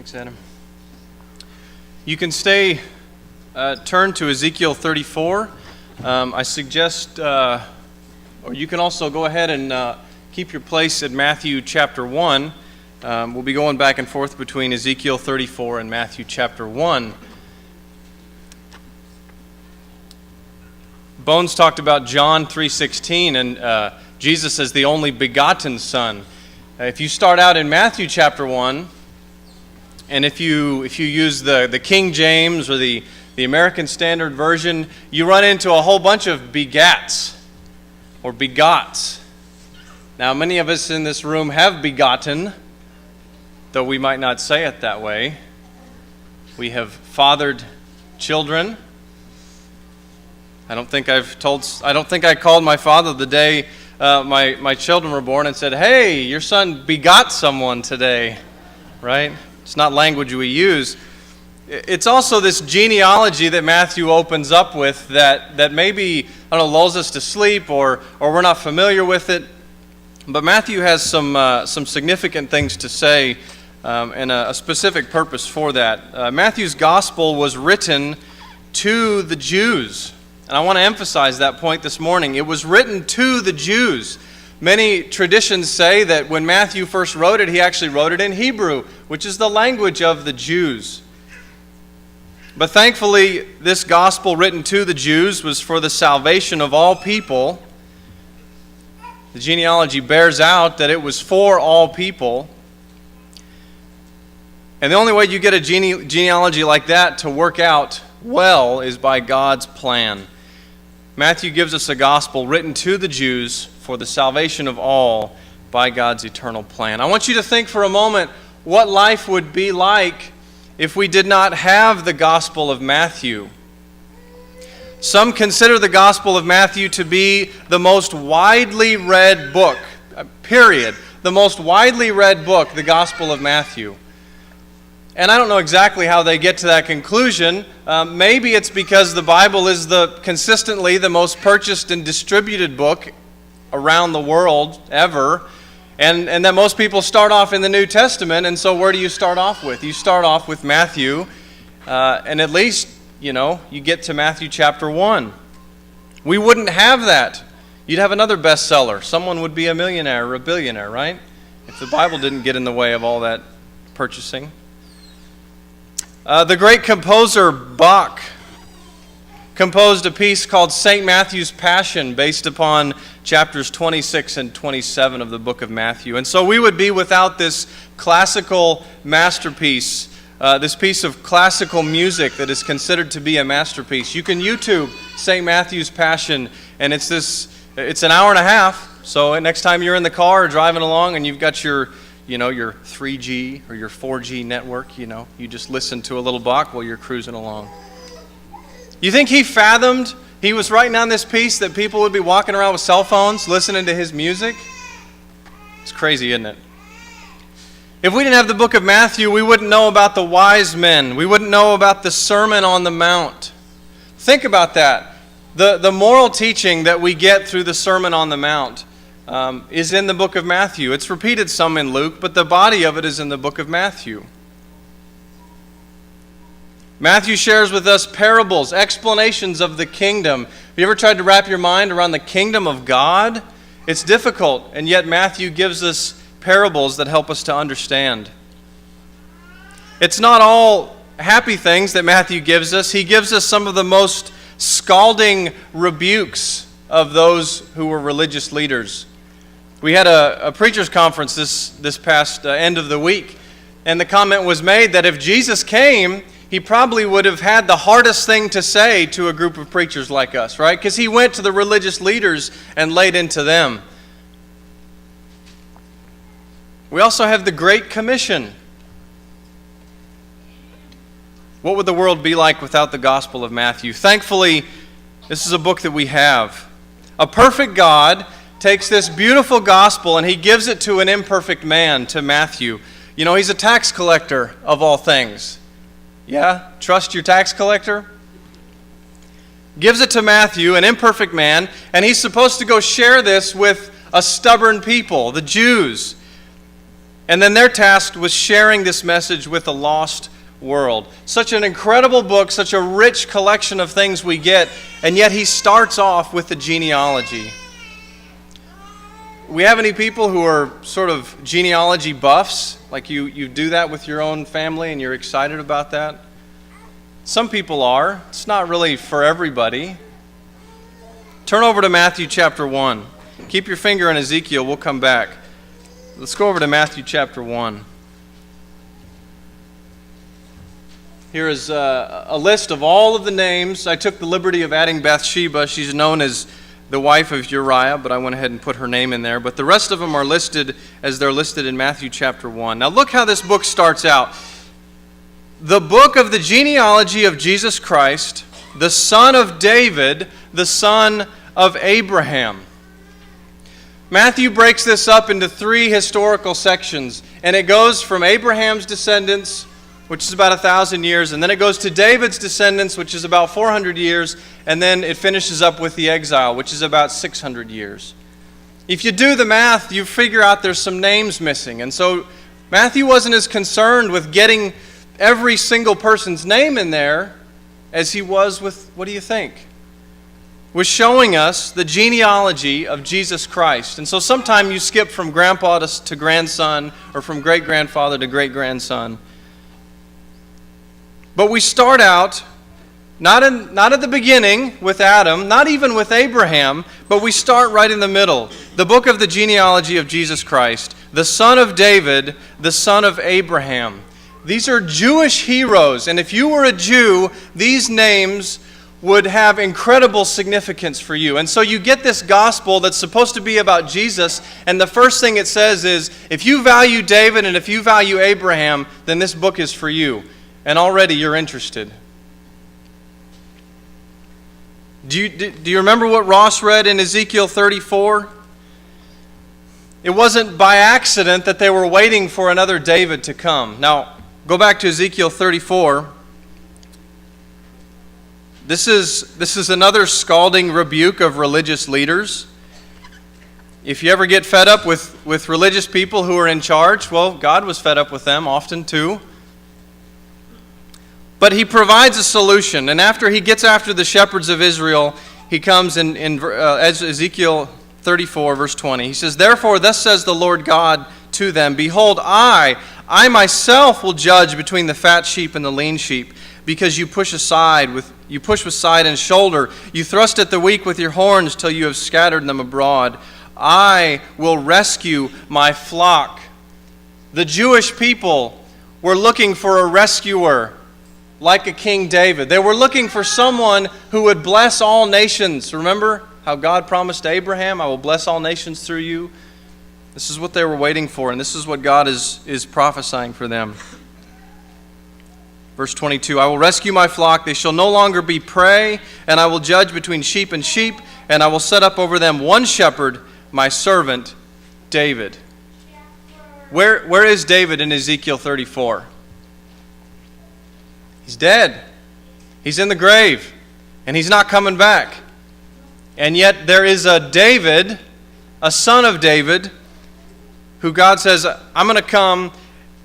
Thanks, Adam. You can turn to Ezekiel 34. I suggest, or you can also go ahead and keep your place at Matthew chapter 1. We'll be going back and forth between Ezekiel 34 and Matthew chapter 1. Bones talked about John 3:16 and Jesus as the only begotten Son. If you start out in Matthew chapter 1, and if you use the King James or the American Standard Version, you run into a whole bunch of begats or begots. Now, many of us in this room have begotten, though we might not say it that way. We have fathered children. I don't think I called my father the day my children were born and said, "Hey, your son begot someone today," right? It's not language we use. It's also this genealogy that Matthew opens up with that maybe, I don't know, lulls us to sleep or we're not familiar with it. But Matthew has some significant things to say and a specific purpose for that. Matthew's gospel was written to the Jews. And I want to emphasize that point this morning. It was written to the Jews. Many traditions say that when Matthew first wrote it, he actually wrote it in Hebrew, which is the language of the Jews. But thankfully, this gospel written to the Jews was for the salvation of all people. The genealogy bears out that it was for all people. And the only way you get a genealogy like that to work out well is by God's plan. Matthew gives us a gospel written to the Jews for the salvation of all by God's eternal plan. I want you to think for a moment what life would be like if we did not have the Gospel of Matthew. Some consider the Gospel of Matthew to be the most widely read book, period. The most widely read book, the Gospel of Matthew. And I don't know exactly how they get to that conclusion. Maybe it's because the Bible is consistently the most purchased and distributed book around the world ever, and that most people start off in the New Testament, and so where do you start off with? You start off with Matthew, and at least, you get to Matthew chapter 1. We wouldn't have that. You'd have another bestseller. Someone would be a millionaire or a billionaire, right? If the Bible didn't get in the way of all that purchasing. The great composer Bach composed a piece called St. Matthew's Passion based upon chapters 26 and 27 of the book of Matthew. And so we would be without this classical masterpiece, this piece of classical music that is considered to be a masterpiece. You can YouTube St. Matthew's Passion, and it's an hour and a half. So next time you're in the car or driving along and you've got your 3G or your 4G network, you just listen to a little Bach while you're cruising along. You think he fathomed, he was writing on this piece that people would be walking around with cell phones listening to his music? It's crazy, isn't it? If we didn't have the book of Matthew, we wouldn't know about the wise men. We wouldn't know about the Sermon on the Mount. Think about that. The moral teaching that we get through the Sermon on the Mount is in the book of Matthew. It's repeated some in Luke, but the body of it is in the book of Matthew. Matthew shares with us parables, explanations of the kingdom. Have you ever tried to wrap your mind around the kingdom of God? It's difficult, and yet Matthew gives us parables that help us to understand. It's not all happy things that Matthew gives us. He gives us some of the most scalding rebukes of those who were religious leaders. We had a preacher's conference this past end of the week, and the comment was made that if Jesus came, he probably would have had the hardest thing to say to a group of preachers like us, right? Because he went to the religious leaders and laid into them. We also have the Great Commission. What would the world be like without the Gospel of Matthew? Thankfully, this is a book that we have. A perfect God takes this beautiful gospel and he gives it to an imperfect man, to Matthew. He's a tax collector of all things. Yeah? Trust your tax collector? Gives it to Matthew, an imperfect man, and he's supposed to go share this with a stubborn people, the Jews. And then they're tasked with sharing this message with a lost world. Such an incredible book, such a rich collection of things we get, and yet he starts off with the genealogy. We have any people who are sort of genealogy buffs? Like you do that with your own family and you're excited about that? Some people are. It's not really for everybody. Turn over to Matthew chapter 1. Keep your finger on Ezekiel. We'll come back. Let's go over to Matthew chapter 1. Here is a list of all of the names. I took the liberty of adding Bathsheba. She's known as the wife of Uriah, but I went ahead and put her name in there. But the rest of them are listed as they're listed in Matthew chapter 1. Now look how this book starts out. The book of the genealogy of Jesus Christ, the son of David, the son of Abraham. Matthew breaks this up into 3 historical sections, and it goes from Abraham's descendants, which is about 1,000 years, and then it goes to David's descendants, which is about 400 years, and then it finishes up with the exile, which is about 600 years. If you do the math, you figure out there's some names missing, and so Matthew wasn't as concerned with getting every single person's name in there as he was with, what do you think? Was showing us the genealogy of Jesus Christ. And so sometime you skip from grandpa to grandson, or from great-grandfather to great-grandson. But we start out, not at the beginning with Adam, not even with Abraham, but we start right in the middle. The book of the genealogy of Jesus Christ, the son of David, the son of Abraham. These are Jewish heroes, and if you were a Jew, these names would have incredible significance for you. And so you get this gospel that's supposed to be about Jesus, and the first thing it says is, if you value David and if you value Abraham, then this book is for you. And already you're interested. Do you remember what Ross read in Ezekiel 34? It wasn't by accident that they were waiting for another David to come. Now, go back to Ezekiel 34. This is another scalding rebuke of religious leaders. If you ever get fed up with religious people who are in charge, well, God was fed up with them often too. But he provides a solution, and after he gets after the shepherds of Israel, he comes in Ezekiel 34, verse 20. He says, "Therefore, thus says the Lord God to them, Behold, I myself will judge between the fat sheep and the lean sheep, because you push with side and shoulder, you thrust at the weak with your horns till you have scattered them abroad. I will rescue my flock." The Jewish people were looking for a rescuer like a King David. They were looking for someone who would bless all nations. Remember how God promised Abraham, "I will bless all nations through you"? This is what they were waiting for, and this is what God is prophesying for them. Verse 22, "I will rescue my flock. They shall no longer be prey, and I will judge between sheep and sheep, and I will set up over them one shepherd, my servant David." Where is David in Ezekiel 34? He's dead. He's in the grave, and he's not coming back. And yet there is a David, a son of David, who God says, "I'm going to come,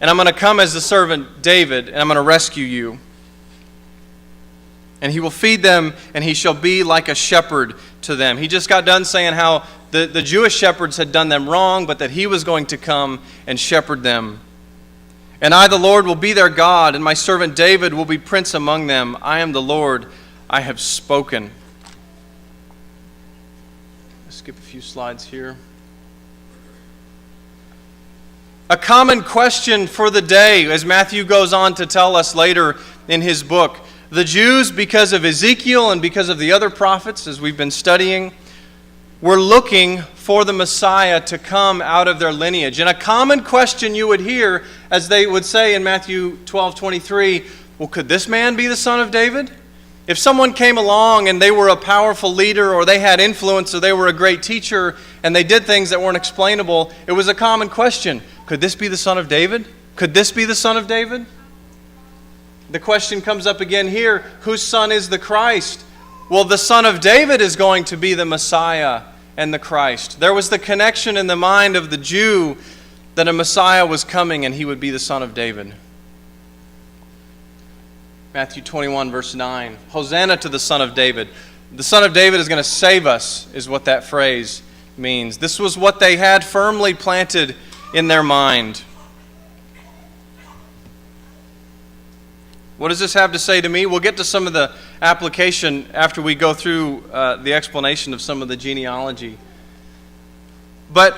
and I'm going to come as the servant David, and I'm going to rescue you. And he will feed them, and he shall be like a shepherd to them." He just got done saying how the Jewish shepherds had done them wrong, but that he was going to come and shepherd them. "And I, the Lord, will be their God, and my servant David will be prince among them. I am the Lord, I have spoken." Let's skip a few slides here. A common question for the day, as Matthew goes on to tell us later in his book. The Jews, because of Ezekiel and because of the other prophets, as we've been studying, were looking for the Messiah to come out of their lineage. And a common question you would hear, as they would say in Matthew 12:23, well, could this man be the son of David? If someone came along and they were a powerful leader, or they had influence, or they were a great teacher, and they did things that weren't explainable, it was a common question. Could this be the son of David? Could this be the son of David? The question comes up again here, whose son is the Christ? Well, the son of David is going to be the Messiah and the Christ. There was the connection in the mind of the Jew that a Messiah was coming and he would be the son of David. Matthew 21, verse 9. Hosanna to the Son of David. The Son of David is going to save us, is what that phrase means. This was what they had firmly planted in their mind. What does this have to say to me? We'll get to some of the application after we go through the explanation of some of the genealogy. But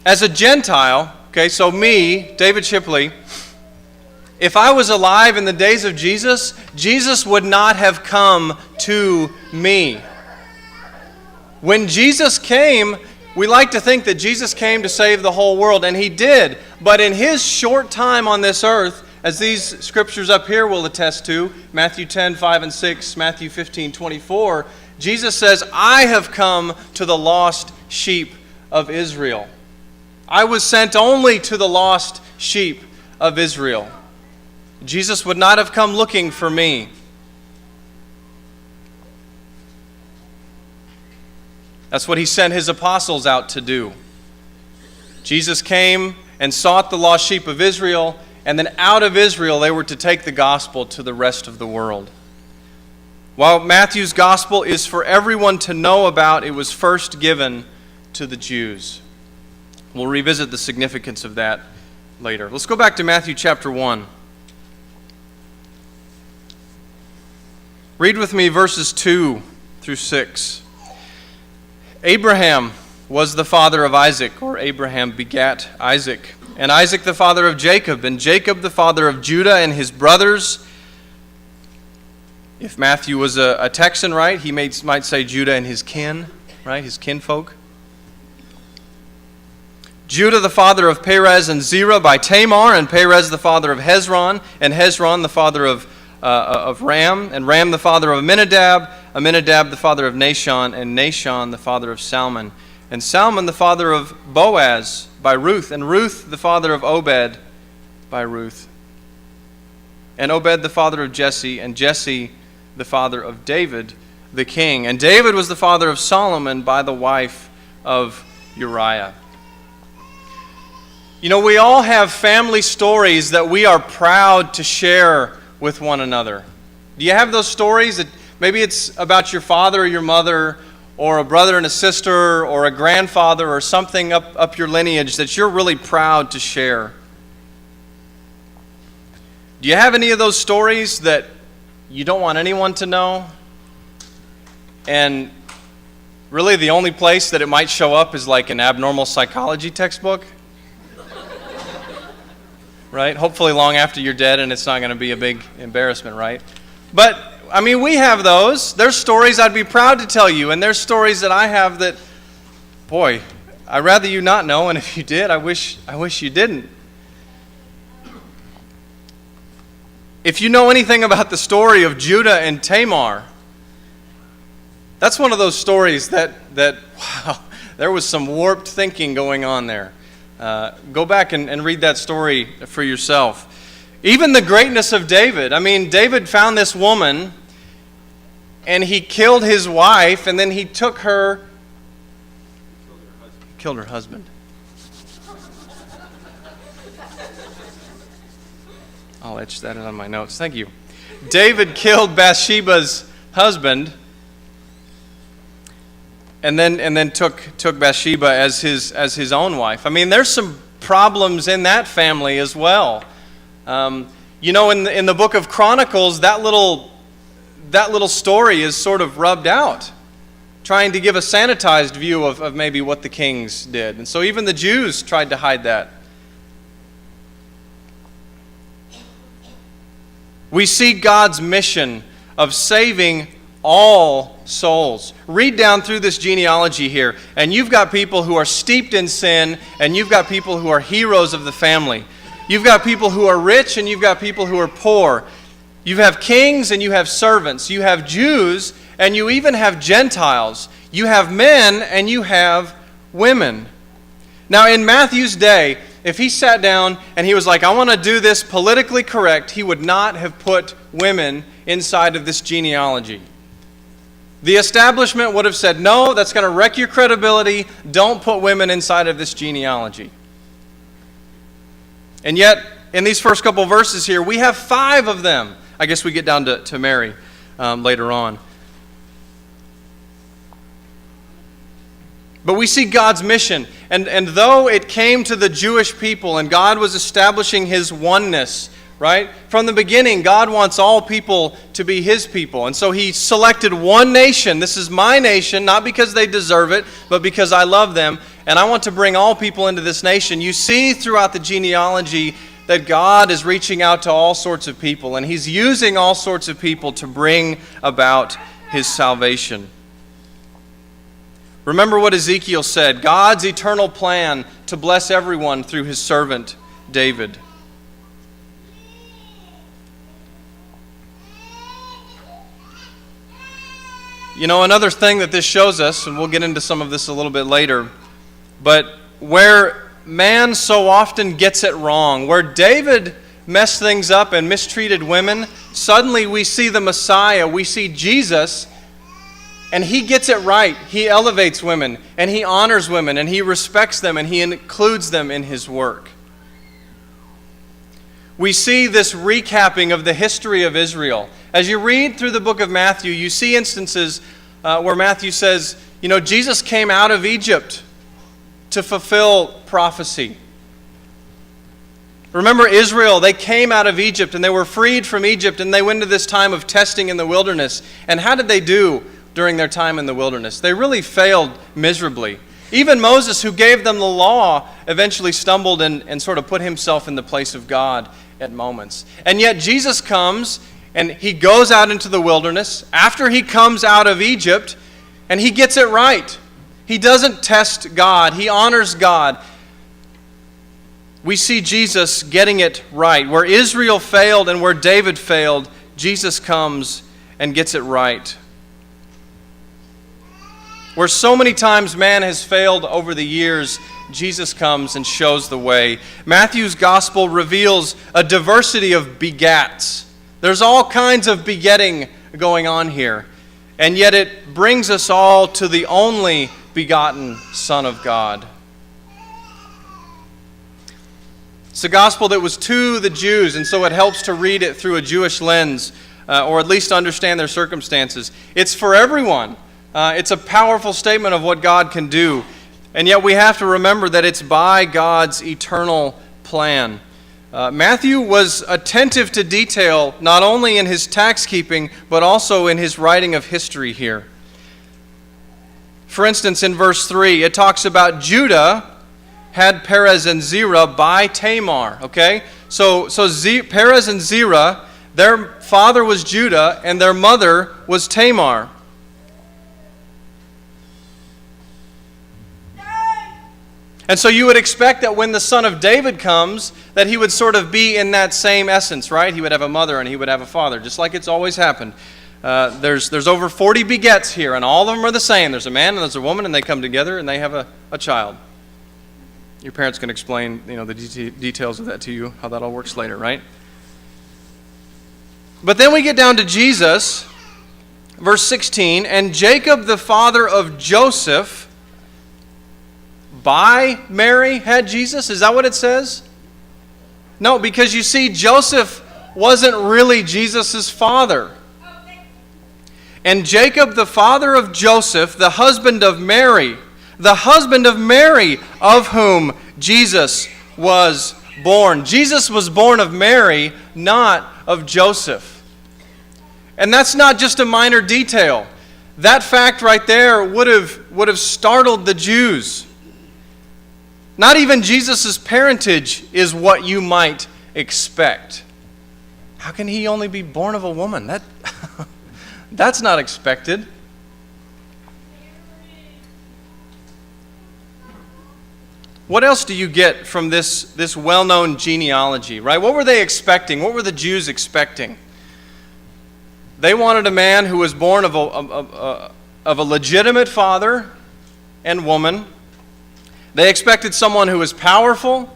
as a Gentile, okay, so me, David Shipley, if I was alive in the days of Jesus, Jesus would not have come to me. When Jesus came, we like to think that Jesus came to save the whole world, and he did. But in his short time on this earth, as these scriptures up here will attest to, Matthew 10, 5 and 6, Matthew 15, 24, Jesus says, I have come to the lost sheep of Israel. I was sent only to the lost sheep of Israel. Jesus would not have come looking for me. That's what he sent his apostles out to do. Jesus came and sought the lost sheep of Israel, and then out of Israel they were to take the gospel to the rest of the world. While Matthew's gospel is for everyone to know about, it was first given to the Jews. We'll revisit the significance of that later. Let's go back to Matthew chapter 1. Read with me verses 2 through 6. Abraham was the father of Isaac, or Abraham begat Isaac, and Isaac the father of Jacob, and Jacob the father of Judah and his brothers. If Matthew was a Texan, right, he might say Judah and his kin, right, his kinfolk. Judah the father of Perez and Zerah by Tamar, and Perez the father of Hezron, and Hezron the father of Ram, and Ram the father of Amminadab, Amminadab the father of Nahshon, and Nahshon the father of Salmon, and Salmon the father of Boaz by Ruth, and Ruth the father of Obed by Ruth, and Obed the father of Jesse, and Jesse the father of David the king, and David was the father of Solomon by the wife of Uriah. You know, we all have family stories that we are proud to share with one another. Do you have those stories that maybe it's about your father or your mother, or a brother and a sister, or a grandfather, or something up your lineage that you're really proud to share? Do you have any of those stories that you don't want anyone to know? And really the only place that it might show up is like an abnormal psychology textbook? Right? Hopefully long after you're dead and it's not going to be a big embarrassment, right? But, I mean, we have those. There's stories I'd be proud to tell you, and there's stories that I have that, boy, I'd rather you not know, and if you did, I wish you didn't. If you know anything about the story of Judah and Tamar, that's one of those stories that wow, there was some warped thinking going on there. Go back and read that story for yourself. Even the greatness of David. I mean, David found this woman, and he killed his wife, and then he took her... Killed her husband. I'll etch that in on my notes. Thank you. David killed Bathsheba's husband, and then took Bathsheba as his own wife. I mean, there's some problems in that family as well. You know, in the book of Chronicles, that little story is sort of rubbed out, trying to give a sanitized view of maybe what the kings did. And so even the Jews tried to hide that. We see God's mission of saving all souls. Read down through this genealogy here, and you've got people who are steeped in sin, and you've got people who are heroes of the family. You've got people who are rich, and you've got people who are poor. You have kings, and you have servants. You have Jews, and you even have Gentiles. You have men, and you have women. Now, in Matthew's day, if he sat down and he was like, I want to do this politically correct, he would not have put women inside of this genealogy. The establishment would have said, no, that's going to wreck your credibility. Don't put women inside of this genealogy. And yet, in these first couple verses here, we have 5 of them. I guess we get down to Mary later on. But we see God's mission. And though it came to the Jewish people and God was establishing His oneness, right? From the beginning, God wants all people to be His people. And so He selected one nation. This is my nation, not because they deserve it, but because I love them. And I want to bring all people into this nation. You see throughout the genealogy that God is reaching out to all sorts of people. And He's using all sorts of people to bring about His salvation. Remember what Ezekiel said, God's eternal plan to bless everyone through His servant David. You know, another thing that this shows us, and we'll get into some of this a little bit later, but where man so often gets it wrong, where David messed things up and mistreated women, suddenly we see the Messiah, we see Jesus, and He gets it right. He elevates women, and He honors women, and He respects them, and He includes them in His work. We see this recapping of the history of Israel. As you read through the book of Matthew, you see instances where Matthew says, you know, Jesus came out of Egypt to fulfill prophecy. Remember Israel, they came out of Egypt and they were freed from Egypt and they went into this time of testing in the wilderness. And how did they do during their time in the wilderness? They really failed miserably. Even Moses, who gave them the law, eventually stumbled and sort of put himself in the place of God at moments. And yet Jesus comes and He goes out into the wilderness after He comes out of Egypt and He gets it right. He doesn't test God. He honors God. We see Jesus getting it right. Where Israel failed and where David failed, Jesus comes and gets it right. Where so many times man has failed over the years, Jesus comes and shows the way. Matthew's gospel reveals a diversity of begats. There's all kinds of begetting going on here. And yet it brings us all to the only begotten Son of God. It's a gospel that was to the Jews, and so it helps to read it through a Jewish lens, or at least understand their circumstances. It's for everyone. It's a powerful statement of what God can do. And yet we have to remember that it's by God's eternal plan. Matthew was attentive to detail, not only in his tax keeping, but also in his writing of history here. For instance, in verse 3, it talks about Judah had Perez and Zerah by Tamar. Okay? So Perez and Zerah, their father was Judah, and their mother was Tamar. And so you would expect that when the son of David comes, that he would sort of be in that same essence, right? He would have a mother and he would have a father, just like it's always happened. There's over 40 begets here, and all of them are the same. There's a man and there's a woman, and they come together and they have a child. Your parents can explain, the details of that to you, how that all works later, right? But then we get down to Jesus, verse 16, and Jacob, the father of Joseph, by Mary had Jesus? Is that what it says? No, because you see, Joseph wasn't really Jesus' father. And Jacob, the father of Joseph, the husband of Mary, of whom Jesus was born. Jesus was born of Mary, not of Joseph. And that's not just a minor detail. That fact right there would have startled the Jews. Not even Jesus' parentage is what you might expect. How can he only be born of a woman? That's not expected. What else do you get from this well-known genealogy, right? What were they expecting? What were the Jews expecting? They wanted a man who was born of a legitimate father and woman. They expected someone who was powerful.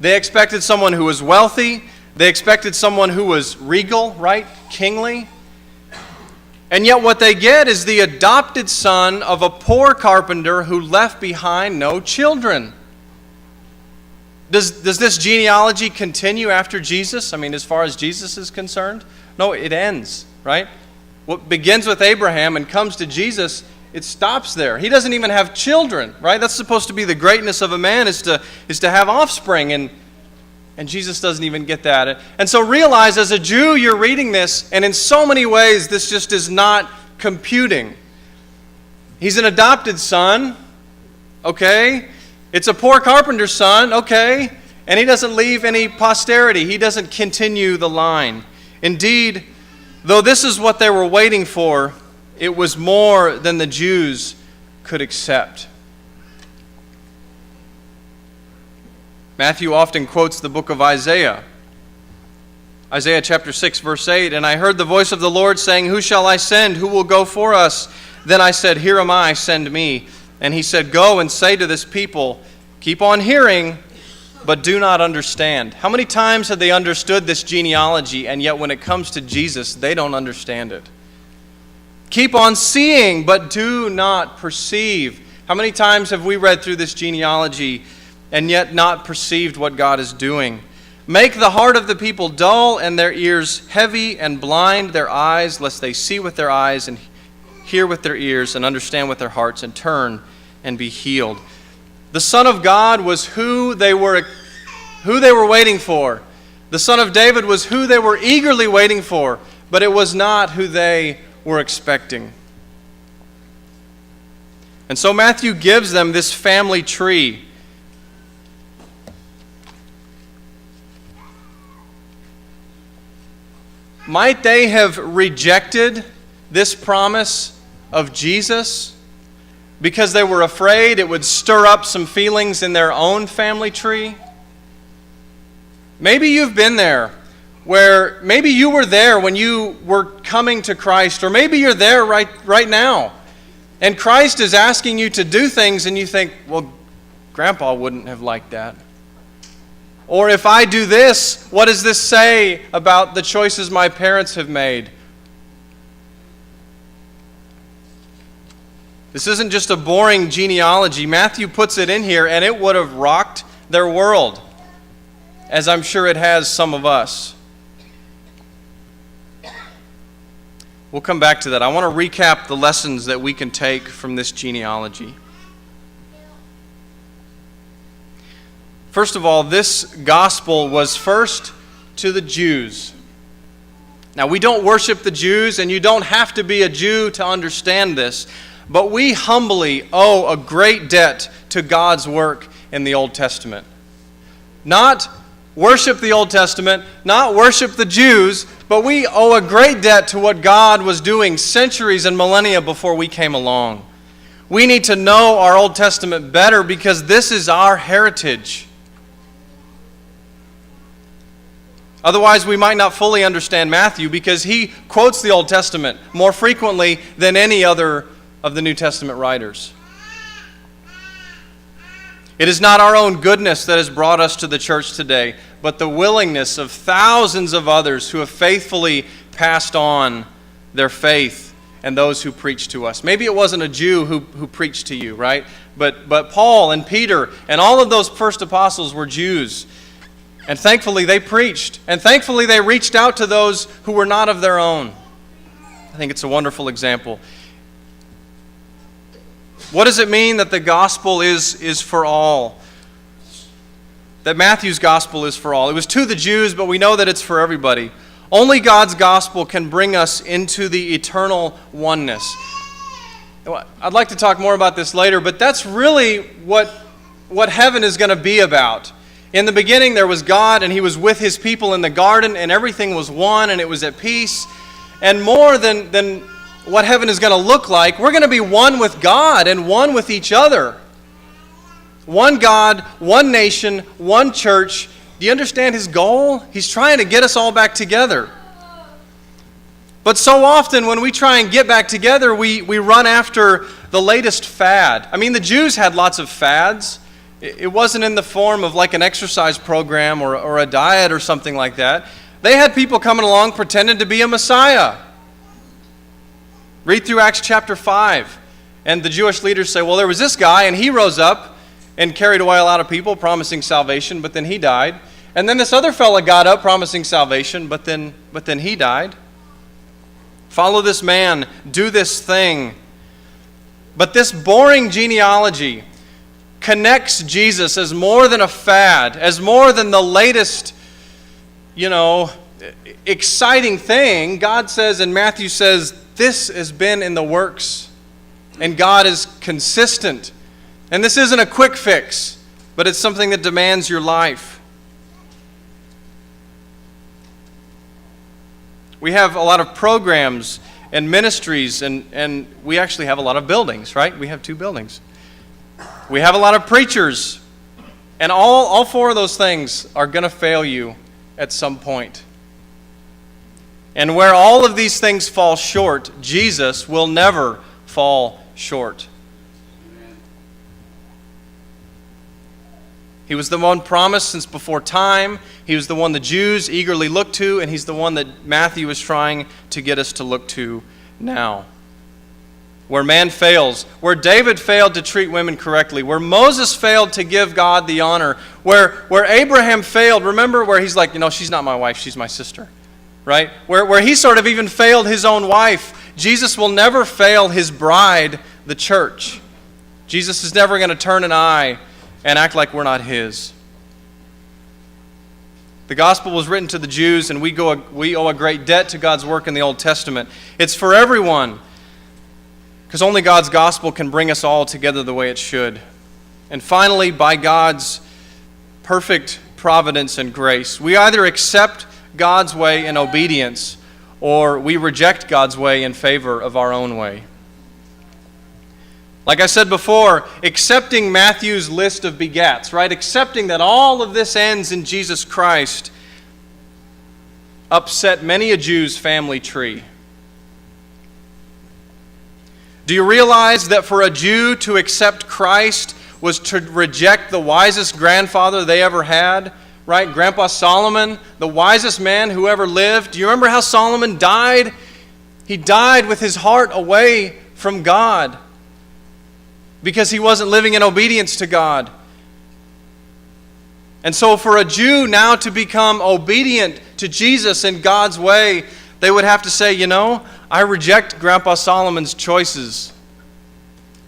They expected someone who was wealthy. They expected someone who was regal, right? Kingly. And yet what they get is the adopted son of a poor carpenter who left behind no children. Does this genealogy continue after Jesus? I mean, as far as Jesus is concerned? No, it ends, right? What begins with Abraham and comes to Jesus, it stops there. He doesn't even have children, right? That's supposed to be the greatness of a man, is to have offspring, and Jesus doesn't even get that. And so realize, as a Jew, you're reading this, and in so many ways, this just is not computing. He's an adopted son, okay? It's a poor carpenter's son, okay? And he doesn't leave any posterity. He doesn't continue the line. Indeed, though this is what they were waiting for, it was more than the Jews could accept. Matthew often quotes the book of Isaiah. Isaiah chapter 6, verse 8, "And I heard the voice of the Lord saying, 'Who shall I send? Who will go for us?' Then I said, 'Here am I, send me.' And he said, 'Go and say to this people, keep on hearing, but do not understand.'" How many times have they understood this genealogy, and yet when it comes to Jesus, they don't understand it? "Keep on seeing, but do not perceive." How many times have we read through this genealogy and yet not perceived what God is doing? "Make the heart of the people dull, and their ears heavy, and blind their eyes, lest they see with their eyes, and hear with their ears, and understand with their hearts, and turn and be healed." The Son of God was who they were waiting for. The Son of David was who they were eagerly waiting for, but it was not who they were expecting. And so Matthew gives them this family tree. Might they have rejected this promise of Jesus because they were afraid it would stir up some feelings in their own family tree? Maybe you've been there, where maybe you were there when you were coming to Christ, or maybe you're there right now, and Christ is asking you to do things, and you think, well, Grandpa wouldn't have liked that. Or if I do this, what does this say about the choices my parents have made? This isn't just a boring genealogy. Matthew puts it in here, and it would have rocked their world, as I'm sure it has some of us. We'll come back to that. I want to recap the lessons that we can take from this genealogy. First of all, this gospel was first to the Jews. Now, we don't worship the Jews, and you don't have to be a Jew to understand this, but we humbly owe a great debt to God's work in the Old Testament. Not worship the Old Testament, not worship the Jews, but we owe a great debt to what God was doing centuries and millennia before we came along. We need to know our Old Testament better because this is our heritage. Otherwise, we might not fully understand Matthew because he quotes the Old Testament more frequently than any other of the New Testament writers. It is not our own goodness that has brought us to the church today, but the willingness of thousands of others who have faithfully passed on their faith and those who preach to us. Maybe it wasn't a Jew who preached to you, right? But Paul and Peter and all of those first apostles were Jews. And thankfully they preached. And thankfully they reached out to those who were not of their own. I think it's a wonderful example. What does it mean that the gospel is for all? That Matthew's gospel is for all. It was to the Jews, but we know that it's for everybody. Only God's gospel can bring us into the eternal oneness. I'd like to talk more about this later, but that's really what heaven is going to be about. In the beginning, there was God, and He was with His people in the garden, and everything was one, and it was at peace. And more than what heaven is going to look like, we're going to be one with God and one with each other. One God, one nation, one church. Do you understand His goal? He's trying to get us all back together. But so often when we try and get back together, we run after the latest fad. I mean, the Jews had lots of fads. It wasn't in the form of like an exercise program or a diet or something like that. They had people coming along pretending to be a Messiah. Read through Acts chapter 5. And the Jewish leaders say, well, there was this guy, and he rose up and carried away a lot of people, promising salvation, but then he died. And then this other fella got up, promising salvation, but then he died. Follow this man, do this thing. But this boring genealogy connects Jesus as more than a fad, as more than the latest, exciting thing. God says, and Matthew says, this has been in the works, and God is consistent. And this isn't a quick fix, but it's something that demands your life. We have a lot of programs and ministries, and we actually have a lot of buildings, right? We have 2 buildings. We have a lot of preachers, and all 4 of those things are going to fail you at some point. And where all of these things fall short, Jesus will never fall short. Amen. He was the one promised since before time. He was the one the Jews eagerly looked to, and he's the one that Matthew is trying to get us to look to now. Where man fails, where David failed to treat women correctly, where Moses failed to give God the honor, where Abraham failed, remember where he's like, she's not my wife, she's my sister. Right? Where he sort of even failed his own wife, Jesus will never fail his bride, the church. Jesus is never going to turn an eye and act like we're not his. The gospel was written to the Jews, and we owe a great debt to God's work in the Old Testament. It's for everyone, because only God's gospel can bring us all together the way it should. And finally, by God's perfect providence and grace, we either accept God's way in obedience, or we reject God's way in favor of our own way. Like I said before, accepting Matthew's list of begats, right? Accepting that all of this ends in Jesus Christ upset many a Jew's family tree. Do you realize that for a Jew to accept Christ was to reject the wisest grandfather they ever had? Right? Grandpa Solomon, the wisest man who ever lived. Do you remember how Solomon died? He died with his heart away from God because he wasn't living in obedience to God. And so for a Jew now to become obedient to Jesus in God's way, they would have to say, I reject Grandpa Solomon's choices.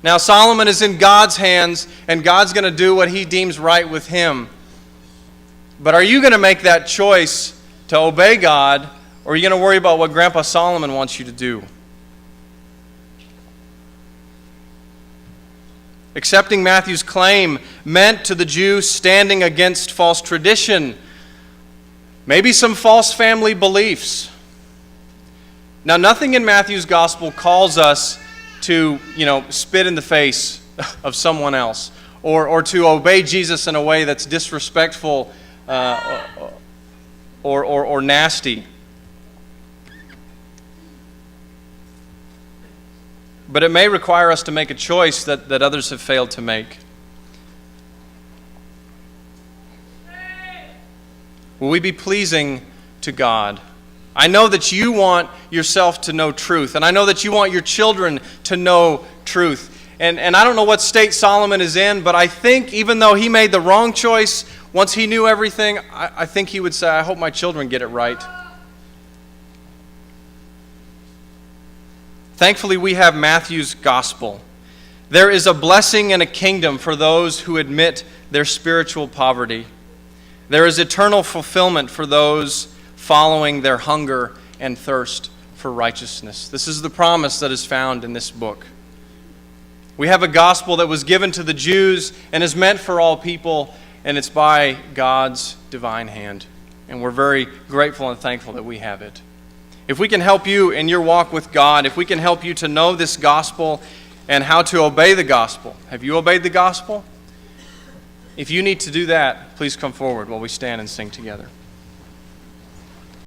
Now Solomon is in God's hands, and God's going to do what he deems right with him. But are you going to make that choice to obey God, or are you going to worry about what Grandpa Solomon wants you to do? Accepting Matthew's claim meant to the Jew standing against false tradition, maybe some false family beliefs. Now, nothing in Matthew's gospel calls us to, spit in the face of someone else, or to obey Jesus in a way that's disrespectful or nasty. But it may require us to make a choice that others have failed to make. Will we be pleasing to God? I know that you want yourself to know truth, and I know that you want your children to know truth. And I don't know what state Solomon is in, but I think even though he made the wrong choice, once he knew everything, I think he would say, I hope my children get it right. Thankfully, we have Matthew's gospel. There is a blessing and a kingdom for those who admit their spiritual poverty. There is eternal fulfillment for those following their hunger and thirst for righteousness. This is the promise that is found in this book. We have a gospel that was given to the Jews and is meant for all people, and it's by God's divine hand. And we're very grateful and thankful that we have it. If we can help you in your walk with God, if we can help you to know this gospel and how to obey the gospel. Have you obeyed the gospel? If you need to do that, please come forward while we stand and sing together.